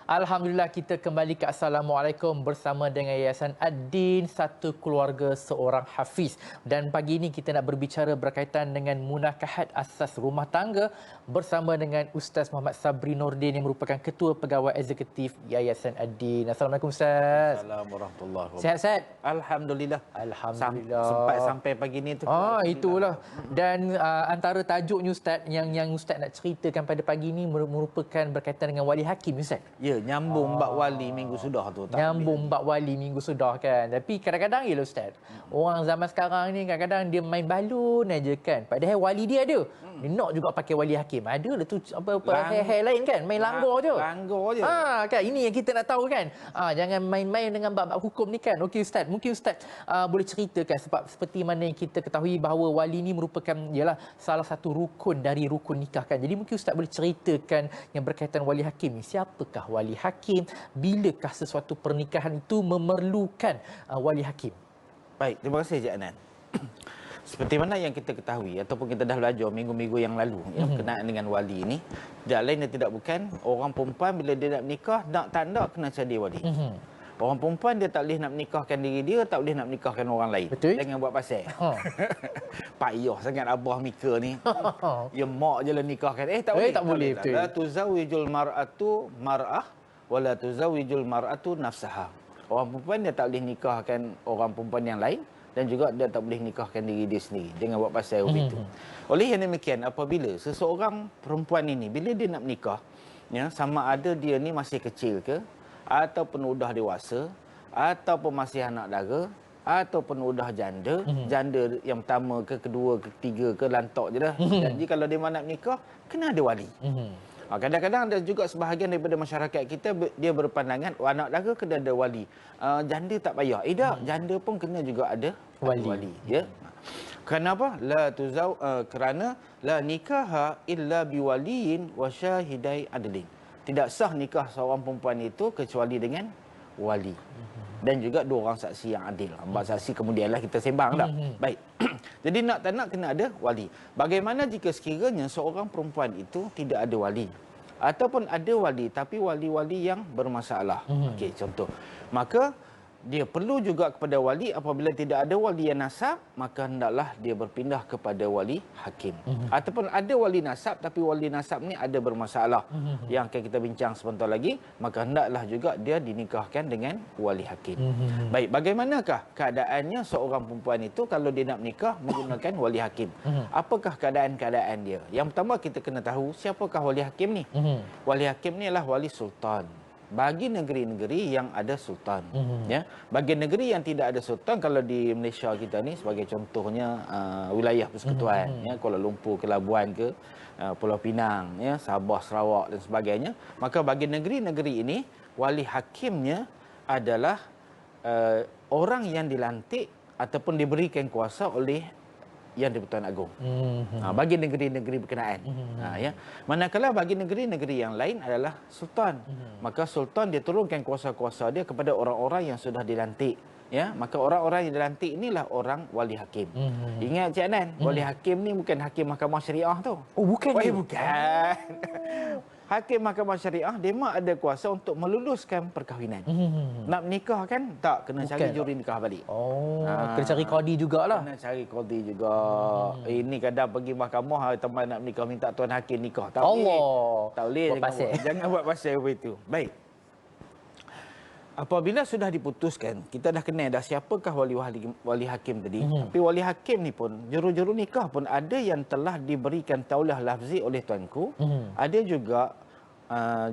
Alhamdulillah kita kembali ke Assalamualaikum bersama dengan Yayasan Ad-Din Satu Keluarga Seorang Hafiz. Dan pagi ini kita nak berbicara berkaitan dengan munakahat asas rumah tangga bersama dengan Ustaz Muhammad Sabri Nordin yang merupakan Ketua Pegawai Eksekutif Yayasan Ad-Din. Assalamualaikum Ustaz. Assalamualaikum warahmatullahi wabarakatuh. Sihat-sihat? Alhamdulillah. Alhamdulillah. Sempat sampai pagi ni tu. Itulah. Dan antara tajuknya Ustaz yang Ustaz nak ceritakan pada pagi ini merupakan berkaitan dengan wali hakim Ustaz. Ya, nyambung bab wali minggu sudah tu. Nyambung bab wali minggu sudah kan. Tapi kadang-kadang ya Ustaz, orang zaman sekarang ni kadang-kadang dia main balon aja kan. Padahal wali dia ada. Dia nak juga pakai wali hakim. Ada lah tu apa hal lain kan, main langgar je. Langgar je. Kan ini yang kita nak tahu kan. Jangan main-main dengan bab-bab hukum ni kan. Okey Ustaz, mungkin Ustaz boleh ceritakan sebab seperti mana yang kita ketahui bahawa wali ni merupakan ialah salah satu rukun dari rukun nikah kan. Jadi mungkin Ustaz boleh ceritakan yang berkaitan wali hakim ni. Siapakah wali hakim? Bilakah sesuatu pernikahan itu memerlukan wali hakim? Baik, terima kasih Cik Anan. Seperti mana yang kita ketahui ataupun kita dah belajar minggu-minggu yang lalu yang berkenaan dengan wali ini, tidak lain dan tidak bukan orang perempuan bila dia nak menikah, nak tak nak kena sedia wali. Orang perempuan dia tak boleh nak menikahkan diri dia, tak boleh nak menikahkan orang lain. Betul? Jangan buat pasal. Payah sangat abah Mika ni. Ya mak je lah nikahkan. Tak boleh. Tak boleh. Betul. La tuzawijul mar'atu mar'ah wa la tuzawijul mar'atu nafsaha. Orang perempuan dia tak boleh nikahkan orang perempuan yang lain dan juga dia tak boleh nikahkan diri dia sendiri. Jangan buat pasal begitu. Oleh yang demikian, apabila seseorang perempuan ini bila dia nak menikah, ya, sama ada dia ni masih kecil ke, ataupun sudah dewasa, ataupun masih anak dara, ataupun sudah janda, janda yang pertama ke, kedua ke, ketiga ke, lantak je dah. Jadi kalau dia nak menikah, kena ada wali. Kadang-kadang ada juga sebahagian daripada masyarakat kita dia berpandangan anak dara kena ada wali. Janda tak payah. Tak, janda pun kena juga ada wali. Ya. Kenapa? Kerana la nikaha illa biwaliyin wa syahidai adlin. Tidak sah nikah seorang perempuan itu kecuali dengan wali. Dan juga dua orang saksi yang adil. Empat saksi kemudianlah kita sembang tak? Baik. Jadi nak tak nak kena ada wali. Bagaimana jika sekiranya seorang perempuan itu tidak ada wali? Ataupun ada wali tapi wali-wali yang bermasalah. Okey, contoh. Maka dia perlu juga kepada wali. Apabila tidak ada wali yang nasab, maka hendaklah dia berpindah kepada wali hakim. Ataupun ada wali nasab tapi wali nasab ni ada bermasalah yang akan kita bincang sebentar lagi, maka hendaklah juga dia dinikahkan dengan wali hakim. Baik, bagaimanakah keadaannya seorang perempuan itu kalau dia nak menikah menggunakan wali hakim? Apakah keadaan-keadaan dia? Yang pertama kita kena tahu siapakah wali hakim ni. Wali hakim ni adalah wali sultan bagi negeri-negeri yang ada sultan. Ya, bagi negeri yang tidak ada sultan, kalau di Malaysia kita ni sebagai contohnya wilayah persekutuan, ya, Kuala Lumpur ke Labuan ke Pulau Pinang, ya, Sabah, Sarawak dan sebagainya, maka bagi negeri-negeri ini wali hakimnya adalah orang yang dilantik ataupun diberikan kuasa oleh yang di-Pertuan Agong. Bagi negeri-negeri berkenaan. Ya. Manakala bagi negeri-negeri yang lain adalah sultan. Maka sultan dia turunkan kuasa-kuasa dia kepada orang-orang yang sudah dilantik. Ya, maka orang-orang yang dilantik inilah orang wali hakim. Ingat Cik Anan, wali hakim ni bukan hakim mahkamah syariah tu. Oh, bukan. Bukan. Hakim mahkamah syariah dia memang ada kuasa untuk meluluskan perkahwinan. Nak menikah kan tak kena cari juri nikah balik. Kena cari qadi jugalah. Kena cari qadi juga. Ini kadang pergi mahkamah teman nak menikah minta tuan hakim nikah. Tak Allah. Tak boleh jangan buat pasal begitu. Baik. Apabila sudah diputuskan, kita dah kenal dah siapakah wali hakim tadi. Tapi wali hakim ni pun, juru-juru nikah pun ada yang telah diberikan tauliah lafzi oleh tuanku. Ada juga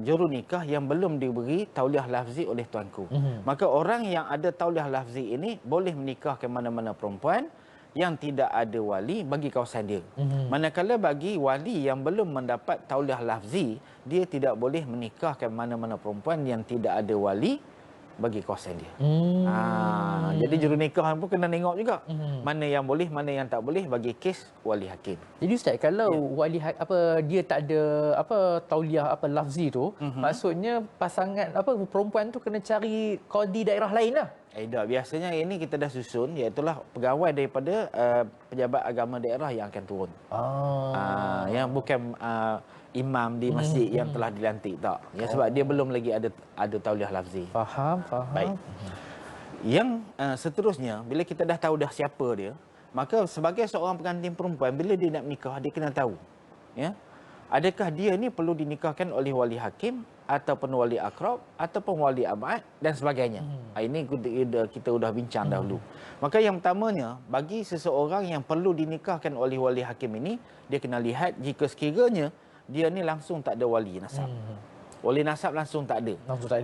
juru nikah yang belum diberi tauliah lafzi oleh tuanku. Maka orang yang ada tauliah lafzi ini boleh menikahkan mana-mana perempuan yang tidak ada wali bagi kawasan dia. Manakala bagi wali yang belum mendapat tauliah lafzi, dia tidak boleh menikahkan mana-mana perempuan yang tidak ada wali bagi kawasan dia. Jadi juru nikah pun kena tengok juga mana yang boleh, mana yang tak boleh bagi kes wali hakim. Jadi Ustaz, kalau wali dia tak ada tauliah lafzi tu, maksudnya pasangan perempuan tu kena cari qadi daerah lain lah. Tak, biasanya ini kita dah susun, iaitulah pegawai daripada pejabat agama daerah yang akan turun. Yang bukan imam di masjid yang telah dilantik tak. Ya, sebab dia belum lagi ada tauliah lafzi. Faham. Baik. Yang seterusnya, bila kita dah tahu dah siapa dia, maka sebagai seorang pengantin perempuan, bila dia nak menikah, dia kena tahu, ya, adakah dia ni perlu dinikahkan oleh wali hakim ataupun wali akrab ataupun wali abad dan sebagainya. Ini kita sudah bincang dahulu. Maka yang pertamanya, bagi seseorang yang perlu dinikahkan oleh wali hakim ini, dia kena lihat jika sekiranya dia ni langsung tak ada wali nasab. Wali nasab langsung tak ada.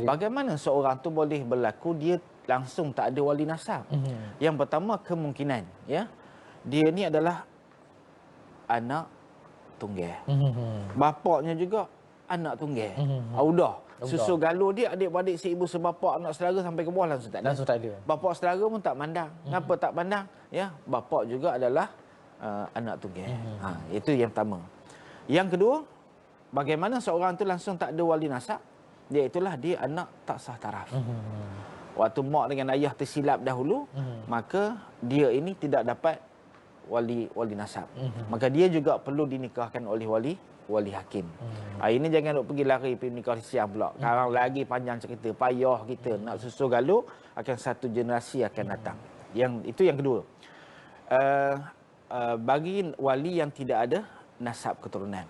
Bagaimana seorang tu boleh berlaku dia langsung tak ada wali nasab? Yang pertama, kemungkinan, ya, dia ni adalah anak tunggal. Bapaknya juga anak tunggal. Udah. Susu galuh dia adik-beradik seibu sebapa anak saudara sampai ke bawah langsung tak ada. Bapa saudara pun tak pandang. Kenapa tak pandang? Ya, bapa juga adalah anak tunggal. Itu yang pertama. Yang kedua, bagaimana seorang tu langsung tak ada wali nasab? Iaitulah dia anak tak sah taraf. Waktu mak dengan ayah tersilap dahulu, maka dia ini tidak dapat wali nasab. Maka dia juga perlu dinikahkan oleh wali hakim. Ini jangan nak pergi lari pergi nikah siang pula. Sekarang lagi panjang cerita, payah kita nak susu galuh, akan satu generasi akan datang. Itu yang kedua. Bagi wali yang tidak ada nasab keturunan.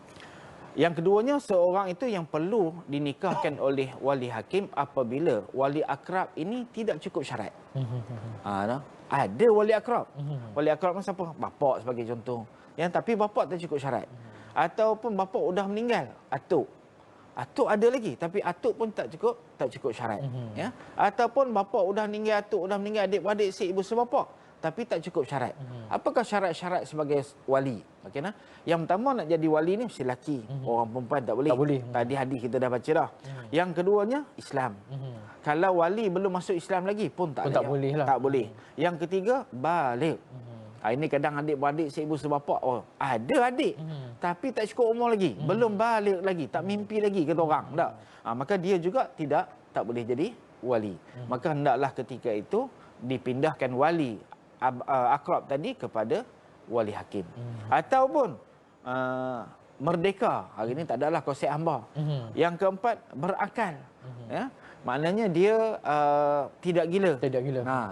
Yang keduanya, seorang itu yang perlu dinikahkan oleh wali hakim apabila wali akrab ini tidak cukup syarat. Ada wali akrab. Wali akrab siapa? Bapak sebagai contoh. Tapi bapak tak cukup syarat. Ataupun bapak sudah meninggal, atuk. Atuk ada lagi, tapi atuk pun tak cukup syarat. Ya. Ataupun bapak sudah meninggal, atuk sudah meninggal, adik-beradik seibu sebapa, tapi tak cukup syarat. Apakah syarat-syarat sebagai wali? Okey nah. Yang pertama, nak jadi wali ni mesti lelaki. Orang perempuan tak boleh. Tadi hadis kita dah baca dah. Yang keduanya, Islam. Kalau wali belum masuk Islam lagi pun tak boleh lah. Tak boleh. Yang ketiga, baligh. Ini kadang adik-beradik seibu sebapa, ada adik tapi tak cukup umur lagi, belum balik lagi, tak mimpi lagi kata orang, tak. Maka dia juga tak boleh jadi wali. Maka hendaklah ketika itu dipindahkan wali akrab tadi kepada wali hakim. Ataupun merdeka. Hari ini tak adalah konsep hamba. Yang keempat, berakal. Ya, maknanya dia tidak gila.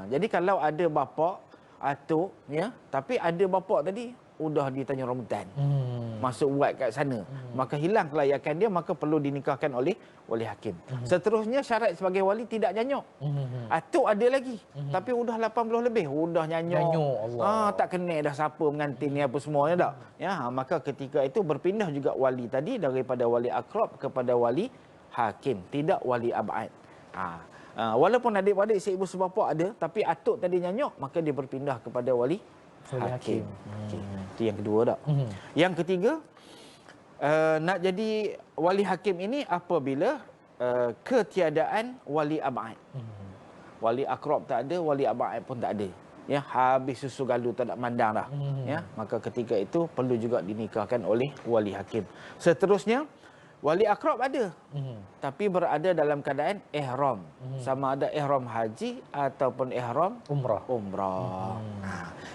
Jadi kalau ada bapa, atuk, ya, tapi ada bapa tadi udah ditanya rambutan, masuk buat kat sana, maka hilang kelayakan dia, maka perlu dinikahkan oleh wali hakim. Seterusnya, syarat sebagai wali tidak nyanyuk. Atuk ada lagi, tapi udah 80 lebih, udah nyanyuk. Tak kenal dah siapa mengantin ni apa semuanya tak. Ya, maka ketika itu berpindah juga wali tadi daripada wali akrab kepada wali hakim, tidak wali abad. Walaupun adik-adik seibu sebapa ada, tapi atuk tadi nyanyuk, maka dia berpindah kepada wali hakim. Itu yang kedua tak. Yang ketiga, nak jadi wali hakim ini apabila ketiadaan wali abad. Wali akrab tak ada, wali abad pun tak ada. Ya, habis susu galuh tak nak mandang dah. Ya, maka ketika itu perlu juga dinikahkan oleh wali hakim. Seterusnya, wali akrab ada, tapi berada dalam keadaan ihram. Sama ada ihram haji ataupun ihram umrah.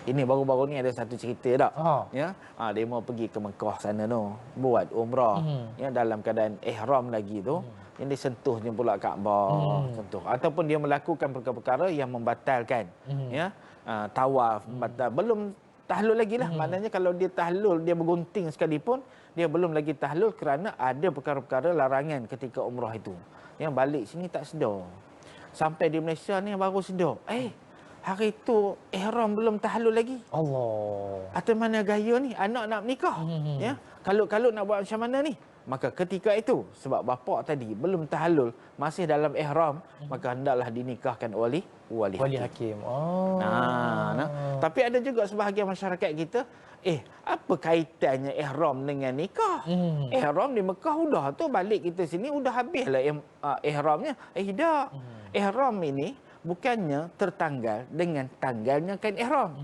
Ini baru-baru ni ada satu cerita tak. Ya, dia mau pergi ke Mekah sana tu, buat umrah. Ya, dalam keadaan ihram lagi tu, yang disentuhnya pula Kaabah, sentuh. Ataupun dia melakukan perkara-perkara yang membatalkan, ya, tawaf, belum tahlul lagi lah. Maknanya kalau dia tahlul, dia bergunting sekalipun, dia belum lagi tahlul kerana ada perkara-perkara larangan ketika umrah itu. Yang balik sini tak sedar. Sampai di Malaysia ni baru sedar. Hari itu ihram belum tahlul lagi. Allah. Atau mana gaya ni? Anak nak menikah. Ya, kalau nak buat macam mana ni? Maka ketika itu, sebab bapa tadi belum tahlul, masih dalam ihram, maka hendaklah dinikahkan oleh wali hakim. Tapi ada juga sebahagian masyarakat kita, apa kaitannya ihram dengan nikah? Ihram di Mekah udah tu, balik kita sini udah habislah ihramnya. Tak. Ihram ini bukannya tertanggal dengan tanggalnya kain ihram.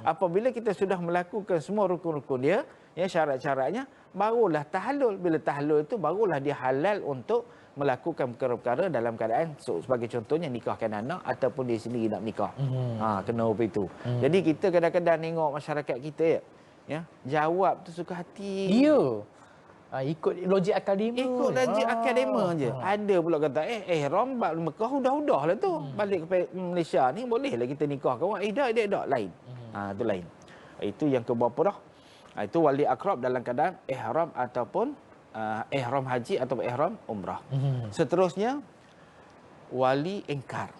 Apabila kita sudah melakukan semua rukun-rukun dia, ya, syarat-syaratnya, barulah tahlul. Bila tahlul itu, barulah dia halal untuk melakukan perkara-perkara dalam keadaan, sebagai contohnya nikahkan anak ataupun dia sendiri nak menikah. Kena apa itu. Jadi kita kadang-kadang tengok masyarakat kita, ya, jawab tu suka hati. Ikut logik akademik. Ikut logik akademik je. Ada pula kata, ihram bab Mekah udah-udah lah tu. Balik ke Malaysia ni boleh lah kita nikah kawan. Tak, lain. Tu lain. Itu yang keberapa dah? Itu wali akrab dalam keadaan ihram ataupun ihram haji ataupun ihram umrah. Seterusnya, wali ingkar.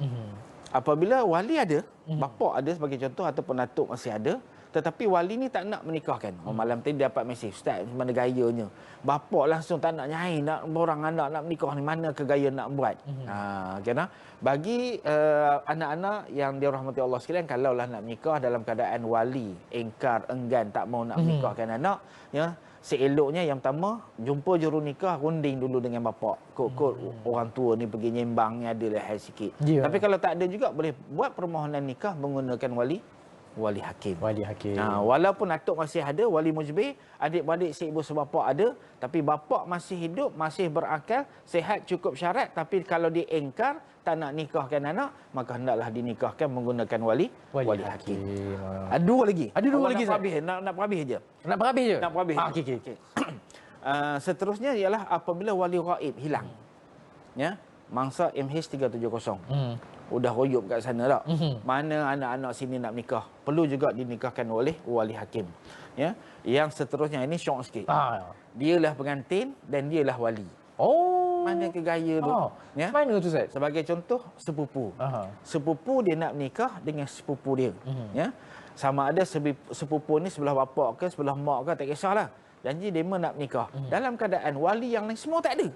Apabila wali ada, bapa ada sebagai contoh ataupun atuk masih ada, tetapi wali ni tak nak menikahkan. Malam tadi dapat mesej, ustaz mana gayanya. Bapa langsung tak nak nyai, nak orang anak nak menikah ni, mana ke gaya nak buat. Kena bagi anak-anak yang dirahmati Allah sekalian, kalaulah nak menikah dalam keadaan wali ingkar, enggan, tak mau nak menikahkan anak, ya, seeloknya yang pertama, jumpa juru nikah, runding dulu dengan bapa. Kod orang tua ni pergi nyembang ni ada lehat sikit. Tapi kalau tak ada juga, boleh buat permohonan nikah menggunakan wali hakim. Walaupun atuk masih ada, wali mujbir, adik-beradik seibu sebapa ada, tapi bapa masih hidup, masih berakal, sihat, cukup syarat, tapi kalau dia ingkar, tak nak nikahkan anak, maka hendaklah dinikahkan menggunakan wali hakim. Ada dua lagi. Nak perhabis je. Nak perhabis je? Nak perhabis. Okey. Seterusnya ialah apabila wali ghaib hilang. Ya, mangsa MH370. Udah royop kat sana tak? Mana anak-anak sini nak menikah? Perlu juga dinikahkan oleh wali hakim. Ya, yang seterusnya ini syok sikit. Dialah pengantin dan dialah wali. Mana ke gaya tu? Ya? Mana tu, Ustaz? Sebagai contoh, sepupu. Sepupu dia nak menikah dengan sepupu dia. Ya. Sama ada sepupu ni sebelah bapa ke, sebelah mak ke, tak kisahlah. Janji dia nak menikah. Dalam keadaan wali yang lain semua tak ada.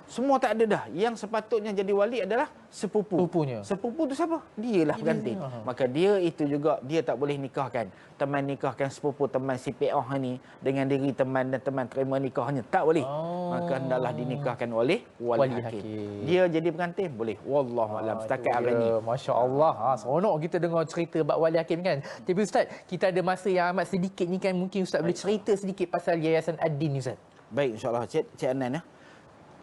Semua tak ada dah. Yang sepatutnya jadi wali adalah sepupunya. Sepupu tu siapa? Dialah pengantin. Maka dia itu juga, dia tak boleh nikahkan. Teman nikahkan sepupu teman si POH ni dengan diri teman dan teman terima nikahnya. Tak boleh. Maka hendaklah dinikahkan oleh wali hakim. Dia jadi pengantin? Boleh. Wallahualam. Setakat hari ni. Masya Allah. Seronok kita dengar cerita bab wali hakim kan. Tapi Ustaz, kita ada masa yang amat sedikit ni kan. Mungkin Ustaz boleh cerita sedikit pasal Yayasan Ad-Din ni, Ustaz. Baik, insyaAllah. Cik Anan ya.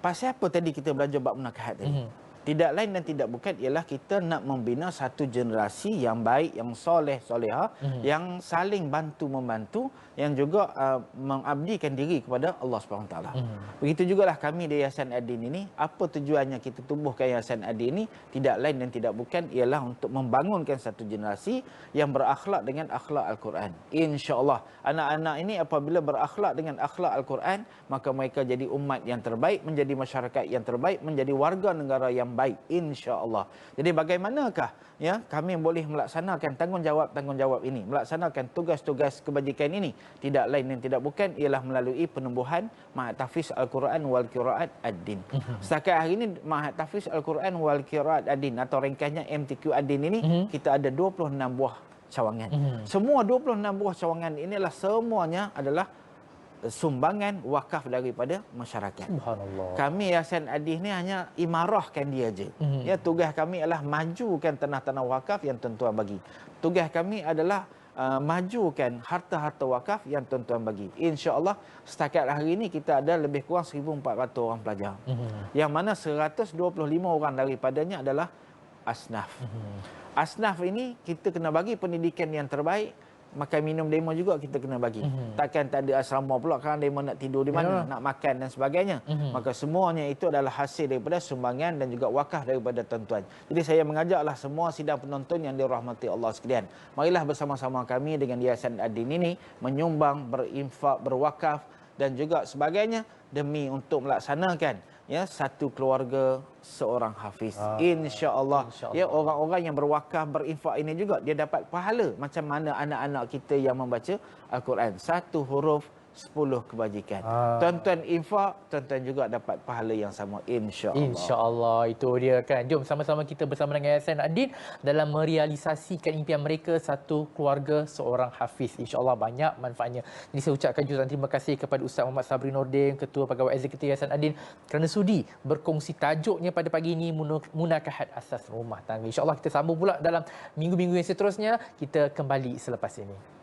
Pasal apa tadi kita belajar bab munakahat tadi? Tidak lain dan tidak bukan ialah kita nak membina satu generasi yang baik, yang soleh-solehah, yang saling bantu-membantu, yang juga mengabdikan diri kepada Allah SWT. Begitu jugalah kami di Yayasan Ad-Din ini, apa tujuannya kita tumbuhkan Yayasan Ad-Din ini? Tidak lain dan tidak bukan ialah untuk membangunkan satu generasi yang berakhlak dengan akhlak Al-Quran. InsyaAllah, anak-anak ini apabila berakhlak dengan akhlak Al-Quran, maka mereka jadi umat yang terbaik, menjadi masyarakat yang terbaik, menjadi warga negara yang baik, insya-Allah. Jadi bagaimanakah ya kami boleh melaksanakan tanggungjawab ini, melaksanakan tugas-tugas kebajikan ini? Tidak lain dan tidak bukan ialah melalui penumbuhan Ma'had Tahfiz Al-Quran wal Qiraat Ad-Din. Setakat hari ini Ma'had Tahfiz Al-Quran wal Qiraat Ad-Din atau ringkasnya MTQ Ad-Din ini kita ada 26 buah cawangan. Semua 26 buah cawangan inilah semuanya adalah sumbangan wakaf daripada masyarakat. Subhanallah. Kami Yayasan Ad-Din ni hanya imarahkan dia je. Ya, tugas kami adalah majukan tanah-tanah wakaf yang tuan-tuan bagi. Tugas kami adalah majukan harta-harta wakaf yang tuan-tuan bagi. Insya-Allah setakat hari ini kita ada lebih kurang 1,400 orang pelajar. Yang mana 125 orang daripadanya adalah asnaf. Asnaf ini kita kena bagi pendidikan yang terbaik. Makan minum demo juga kita kena bagi. Takkan tak ada asrama pula kan demo nak tidur di mana, nak makan dan sebagainya. Maka semuanya itu adalah hasil daripada sumbangan dan juga wakaf daripada tuan-tuan. Jadi saya mengajaklah semua sidang penonton yang dirahmati Allah sekalian. Marilah bersama-sama kami dengan Yayasan Ad-Din ini menyumbang, berinfak, berwakaf dan juga sebagainya demi untuk melaksanakan ya satu keluarga seorang hafiz. Insya-Allah. Ya, orang-orang yang berwakaf, berinfak ini juga dia dapat pahala macam mana anak-anak kita yang membaca Al-Quran. 1 huruf 10 kebajikan. Tuan-tuan infak, tuan-tuan juga dapat pahala yang sama, insya-Allah. Insya-Allah, itu dia kan. Jom sama-sama kita bersama dengan Yayasan Ad-Din dalam merealisasikan impian mereka satu keluarga seorang hafiz. Insya-Allah banyak manfaatnya. Jadi saya ucapkan jutaan terima kasih kepada Ustaz Muhammad Sabri Nordin, Ketua Pegawai Eksekutif Yayasan Ad-Din kerana sudi berkongsi tajuknya pada pagi ini, Munakahat Asas Rumah Tangga. Insya-Allah kita sambung pula dalam minggu-minggu yang seterusnya. Kita kembali selepas ini.